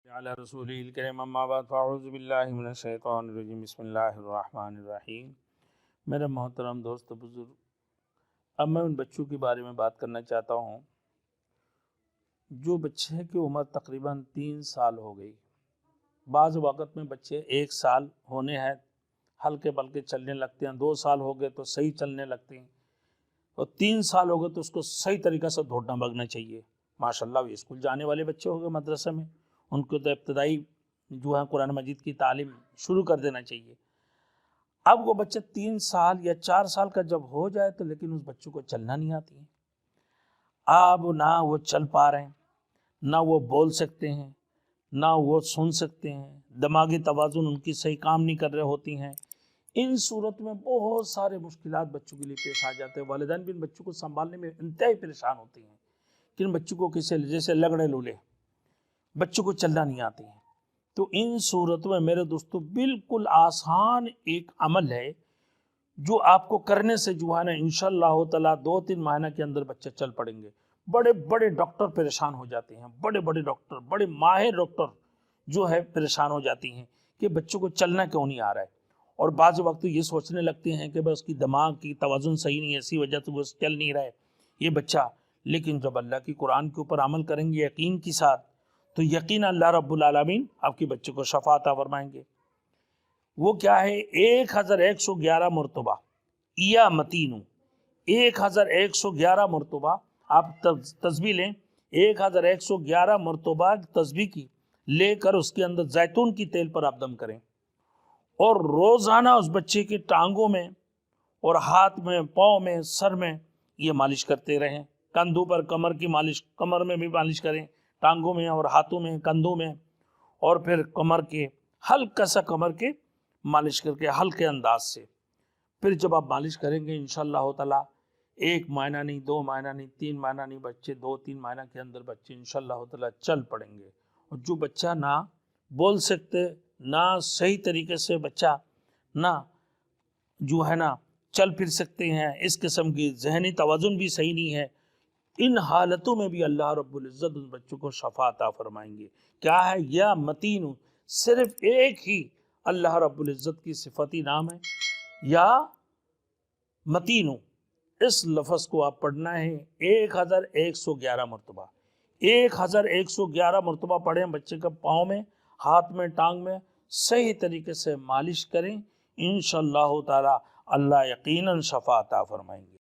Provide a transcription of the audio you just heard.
علی رسول الکریم اما بعد فاعوذ باللہ من الشیطان الرجیم بسم اللہ الرحمن الرحیم۔ میرے محترم دوست بزرگ، اب میں ان بچوں کے بارے میں بات کرنا چاہتا ہوں جو بچے کی عمر تقریباً 3 سال ہو گئی۔ بعض وقت میں بچے 1 سال ہونے ہیں ہلکے پلکے چلنے لگتے ہیں، 2 سال ہو گئے تو صحیح چلنے لگتے ہیں، اور 3 سال ہو گئے تو اس کو صحیح طریقہ سے دوڑنا بھاگنا چاہیے۔ ماشاءاللہ وہ اسکول جانے والے بچے ہو گئے مدرسے میں، ان کو تو ابتدائی جو ہے قرآن مجید کی تعلیم شروع کر دینا چاہیے۔ اب وہ بچہ 3 سال یا 4 سال کا جب ہو جائے تو لیکن اس بچوں کو چلنا نہیں آتی ہے۔ اب نہ وہ چل پا رہے ہیں، نہ وہ بول سکتے ہیں، نہ وہ سن سکتے ہیں، دماغی توازن ان کی صحیح کام نہیں کر رہے ہوتی ہیں۔ ان صورت میں بہت سارے مشکلات بچوں کے لیے پیش آ جاتے ہیں۔ والدین بھی ان بچوں کو سنبھالنے میں انتہائی پریشان ہوتے ہیں کہ ان بچوں کو کسی جیسے لگڑے لولے بچوں کو چلنا نہیں آتے ہیں۔ تو ان صورتوں میں میرے دوستو بالکل آسان ایک عمل ہے جو آپ کو کرنے سے جو ہے نا انشاءاللہ تعالیٰ 2-3 مہینہ کے اندر بچے چل پڑیں گے۔ بڑے بڑے ڈاکٹر پریشان ہو جاتے ہیں، بڑے بڑے ڈاکٹر، بڑے ماہر ڈاکٹر جو ہے پریشان ہو جاتی ہیں کہ بچوں کو چلنا کیوں نہیں آ رہا ہے، اور بعض وقت یہ سوچنے لگتے ہیں کہ بس اس کی دماغ کی توازن صحیح نہیں ہے، اسی وجہ سے وہ چل نہیں رہا ہے یہ بچہ۔ لیکن جب اللہ کی قرآن کے اوپر عمل کریں گے یقین کے ساتھ تو یقین اللہ رب العالمین آپ کے بچے کو شفا عطا فرمائیں گے۔ وہ کیا ہے؟ 1111 مرتبہ یا متینو، 1111 مرتبہ آپ تسبیح لیں، 1111 مرتبہ تسبیح کی لے کر اس کے اندر زیتون کی تیل پر آپ دم کریں، اور روزانہ اس بچے کی ٹانگوں میں اور ہاتھ میں، پاؤں میں، سر میں یہ مالش کرتے رہیں۔ کندھوں پر کمر کی مالش، کمر میں بھی مالش کریں، ٹانگوں میں اور ہاتھوں میں، کندھوں میں، اور پھر کمر کے ہلکا سا کمر کے مالش کر کے ہلکے انداز سے۔ پھر جب آپ مالش کریں گے انشاءاللہ تعالیٰ 1 مہینہ نہیں، 2 مہینہ نہیں، 3 مہینہ نہیں، بچے 2-3 مہینہ کے اندر بچے انشاءاللہ تعالیٰ چل پڑیں گے۔ اور جو بچہ نہ بول سکتے، نہ صحیح طریقے سے بچہ نہ جو ہے نا چل پھر سکتے ہیں، اس قسم کی ذہنی توازن بھی صحیح نہیں ہے، ان حالتوں میں بھی اللہ رب العزت ان بچوں کو شفا عطا فرمائیں گے۔ کیا ہے؟ یا متینو، صرف ایک ہی اللہ رب العزت کی صفتی نام ہے یا متینو۔ اس لفظ کو آپ پڑھنا ہے 1111 مرتبہ، 1111 مرتبہ پڑھیں، بچے کا پاؤں میں، ہاتھ میں، ٹانگ میں صحیح طریقے سے مالش کریں، انشاءاللہ تعالی اللہ یقیناً شفا عطا فرمائیں گے۔